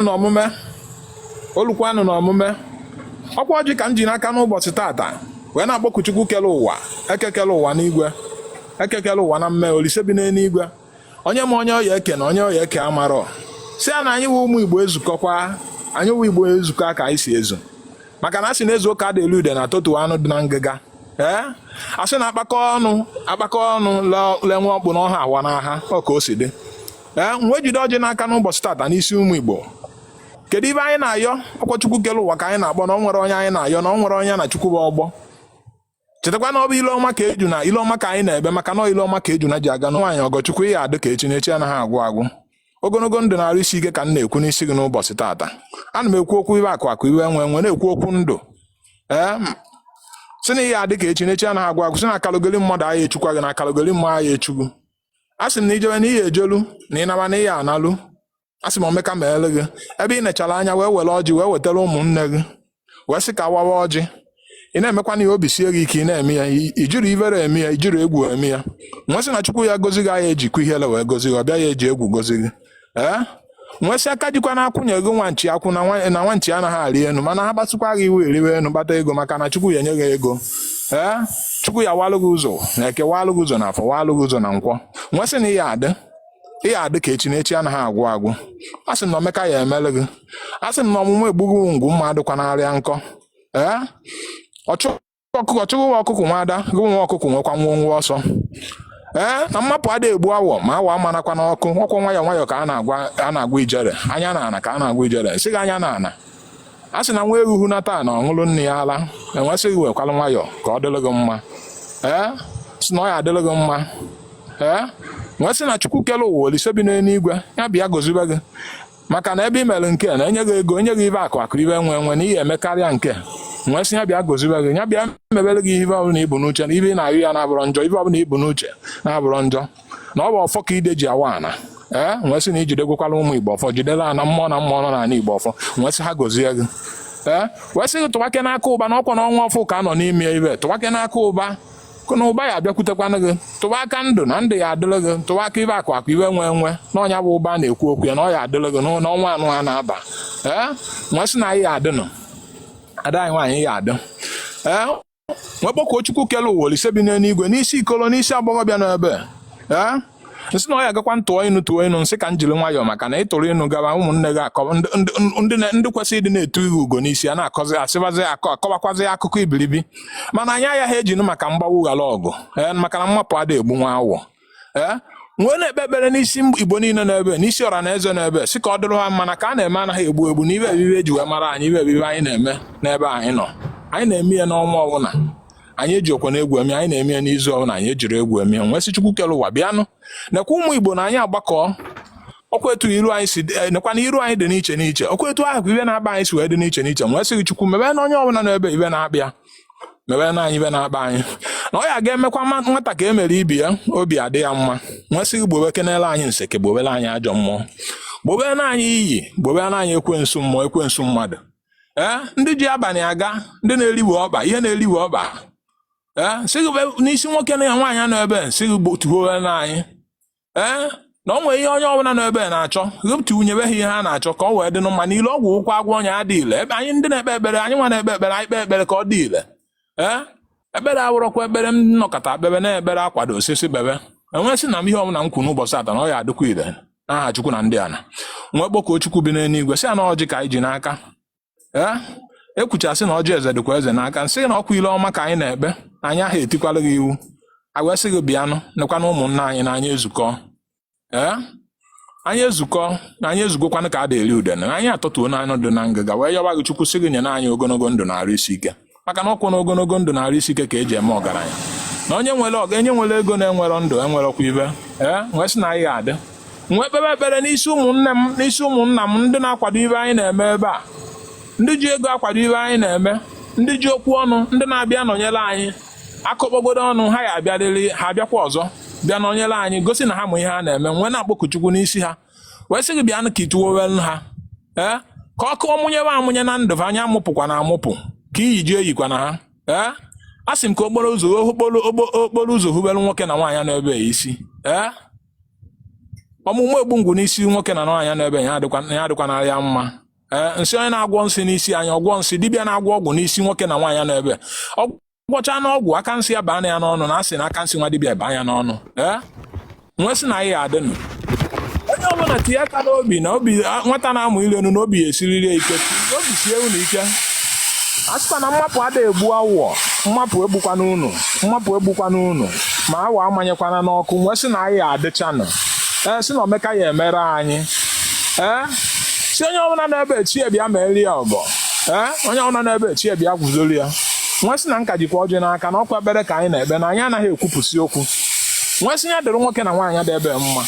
n'omume olukwanụ n'omume ọkwa ọjị ka m ji n'aka n'ụbọchị tata wee na-akpọku Chukwu kele ụwa ekekele ụwa n'igwe ekekele ụwa na mme Olise bi n'eluigwe onye ma onye ọya eke na onye ọya eke amarọ si ya na anyị wụ ụmụ Igbo ezukọkwa anyị wụ Igbo ezukọ ka anyị si ezu maka na a sị na ezu ụka dị elu ude na totu anụ dị na ngịga asị na akpakọ ọnụ lenwe ọkpụ n'ọha awa n'aha ọ ka o si dị wee jide ọjị n'aka n'ụbọchị tata n'isi ụmụ Igbo kedu ibe anyị na-ayọ ọkwa Chukwu kele ụwa ka anyị na-akpọ na ọ nwere onye anyị na-ayọ na ọ nwere onye na Chukwu bụ ọgbọ chetakwa na ọ bụ ile ọma ka eju na ile ọma ka anyị na-ebe maka na ile ọma ka eju na ji aga nwaanyị Ọgọchukwu ihe adị ka echi na-echi anaghị agwụ agwụ ogologo ndụ na-arụ isi ike ka m na-ekwu n'isi gị n'ụbọchị tata ana m ekwu okwu ibe akụ iwe nwe na-ekwu okwu ndụ si na ihe adị ka echi na-echi anaghị agwụ agwụ si na akalogoli mmadụ agha echukwa gị na akalogoli mma agha echugwu a sị m na ijebe na ihe ejolu na ịnaba na ihe analụ a sị m omeka ma ele gị ebe ị nechara anya wee were ọjị wee wetara ụmụnne gị wee sị ka wawa ọjị ị na-emekwa na ihe obi sie gị ike ị na-eme ya ijiri ivere eme ya ijiri egwu eme ya nwee sị na Chukwu ya gozi gị agha ejikwa ihele wee gozi gị ọ bịa ya eji egwu gozi gị nwee sị aka jikwa na akwụnye gị nwanchi akwụ na nwanchi anaghị arị enu mana ha gbatụkwa gị iwe eriwe enu gbata ego maka na Chukwu ya enye gị ego Chukwu ya walụ gị ụzọ na eke walụ gị ụzọ na afọ walụ gị ụzọ na nkwọ nwee sị na ihe adị ka echi na echi anaghị agwụ agwụ a sị m na omeka ya emele gị a sị m na ọmụmụ egbughị ngwu mmadụ kwa narịa nkọ ọchụghị ọkụkụ nwada gị nwa ọkụkụ nwekwa nwa ọsọ na mmapụ adịghị egbu awọ ma awa marakwa n'ọkụ ọkwọ nwayọọ nwayọọ ka a na-agwa ijere anya na ana ka a na-agwa ijere sị gị anya na ana a sị na nwa eruhu na taa na ọṅụrụ nne ya ala enwesịghị wekwala nwayọọ ka ọ dịrị gị mma sị na ọ ya adịrị gị mma nwee sị na Chukwu kele ụwa Olise bi n'eluigwe ya bịa gozibe gị maka na ebe i mere nke na-enye gị ego enye gị ibe akụ ibe nwe na ihe eme karịa nke nwee sị ya bịa gozibe gị ya bịa mebere gị ihe ọbụla ibu n'uche na ibe ị na-arịọ ya na-abụrọ njọ ibe ọbụla ibu n'uche na-abụrọ njọ na ọ bụ ọfọ ka ide ji awa ana nwee sị na ijidegwekwala ụmụ Igbo ọfọ jidela ana mmụọ na mmụọ nọ n'ala Igbo ọfọ nwee sị ha gozie gị wee sị gị tụwake n'aka ụba na ọkwa na ọnwa ọfụ ka a nọ n'ime ibe tụwake n'aka ụba na ụba ya abịakwutekwana gị tụwa aka ndụ na ndụ ya adịrị gị tụwa aka ibe akụ iwe nwe na ọnya bụ ụba na-ekwu okwu ya na ọ ya adịrị gị n'ọnwa anụ ha na-aba nwee sị na anyị ya adịnụ ada anyị nwaanyị ya adị nwee kpọkuo Chukwu kele ụwa Olise bi n'eluigwe n'isi ikolo n'isi agbọghọbịa n'ebe nsị na ọ ya gakwa tụọ ịnụ nsị ka m jiri nwayọọ maka na ịtụrụ ịnụ gaba ụmụnne gị akọ ndị kwesịrị ịdị na-etu ihe ugo n'isi ya na-akọzi asịbazi akọwakwazi akụkọ ibiribi mana anyị agaghị ejinu maka mgbawu ghara ọgụ maka na mmapụ ada egbu nwa awọ nwee na-ekpe ekpere n'isi Igbo niile n'ebe n'isi ọra na eze n'ebe sị ka ọ dịrị ha mma na ka a na-eme anaghị egbu na ibe ebibi eji wee mara anyị ibe ebibi anyị na-eme n'ebe anyị nọ anyị na-eme ya n'ọnwa ọbụla anyị eji okwe na egwu eme anyị na-eme ya n'izu ọbụla anyị ejiri egwu eme nwee sị Chukwu kele ụwa bịanụ nekwa ụmụ Igbo na anyị agbakọ ọkwa etu iru anyị si nekwa na iru anyị dị n'iche n'iche ọkwa etu ahụ ibe na-aba anyị si wee dị n'iche n'iche nwee sị Chukwu mebe na onye ọbụla n'ebe ibe na-abịa mebe na anyị ibe na-aba anyị na ọ ya ga-emekwa nwata ka e mere ibi ya obi adị ya mma nwee sị gbobe kenele anyị nseke gbobere anyị ajọ mmụọ gbobere na anyị iyi gbobere na anyị ekwensu mmụọ ekwensu mmadụ ndị ji abalị aga ndị na-eriwe ọba ihe na-eriwe ọba sị gị n'isi nwoke na ya nwaanyị nọ ebe sị gị tuhuo na anyị na ọ nwere ihe onye ọbụla nọ ebe na-achọ gụpụtunyebe ha ihe ha na-achọ ka ọ wee dị mma n'ile ọgwụ ụkwụ agwọ ọnya adị ile ebe anyị ndị na-ekpe ekpere anyị nwa na-ekpe ekpere anyị kpee ekpere ka ọ dị ile ekpere awụrọkwa ekpere m nnọkọta bebe na ekpere akwado osisi bebe enwee sị na m ihe ọbụla m kwu n'ụbọchị atọ na ọ ya adịkwa ile n'aha Chukwu na ndị ana nwee kpọkuo Chukwu bi n'eluigwe sị ya na ọjị ka anyị ji n'aka ekwuchasị na ọjị eze dịkwa eze n'aka nsị na ọkwa ile ọma ka anyị na-ekpe anyị ahụ etikwala gị iwu agwasị gị bịanụ nekwa na ụmụnna anyị na anyị ezukọ anyị ezukọ na anyị ezugokwanụ ka a da-eri udene na anyị atọtuo n'anụ dị na ngịga wee yọwa gị Chukwu sị gị nye na anyị ogologo ndụ na-arụ isi ike maka na ọkwụ na ogologo ndụ na-arụ isi ike ka eji eme ọgaranya na onye nwere ego na-enwero ndụ enwerekwa ibe nwee sị na anyị adị nwee kpebe ekpere n'isi ụmụnna m ndị na-akwado ibe anyị na-eme ebe a ndị ji ego akwado ibe anyị na-eme ndị ji okwu ọnụ ndị na-abịa nọnyere anyị akọkpọgodo ọnụ ha ya abịarịrị ha abịakwa ọzọ bịa nọnyere anyị gosi na ha mụ ihe ha na-eme nwee na-akpọku Chukwu n'isi ha wee sị gị bịanụ ka ituwowelu ha ka ọkụ ọmụnyewe amụnye na ndụ anya amụpụkwa na amụpụ ka iyi ji eyikwa na ha a sị m ka okporo ụzọ hubelu nwoke na nwaanyị n'ebe isi ọmụmụ egbu ngwu n'isi nwoke na nwaanyị n'ebe ya adịkwana ya mma nsị onye na-agwọ nsị n'isi anyị ọgwọ nsị dibịa na-agwọ ọgwụ n'isi nwoke na nwaanyị n'ebe ọgwọcha n'ọgwụ aka nsị ya baa ya n'ọnụ na asị na aka nsị nwa dibịa baa ya n'ọnụ nwee sị na anyị adịnụ onye ọbụla tinye aka n'obi na obi nwata na-amụ ilu enu na obi ya esiriri ya ike obi sie unu ike a sịkwa na mmapụ adịghị egbu awọ mmapụ egbukwana unu ma awa amanyekwana n'ọkụ nwee sị na anyị adịchanụ sị na omeka ya emere anyị si onye ọbụla na-ebe echie bịa meeli ya ọgọ onye ọbụla na-ebe echie bịa gwuzoli ya nwee sị na nka jikwa ọjị n'aka na ọkwa ebere ka anyị na-ebe na anyị anaghị ekwupụsi okwu nwee sị ya dịrị nwoke na nwaanyị dị ebe mma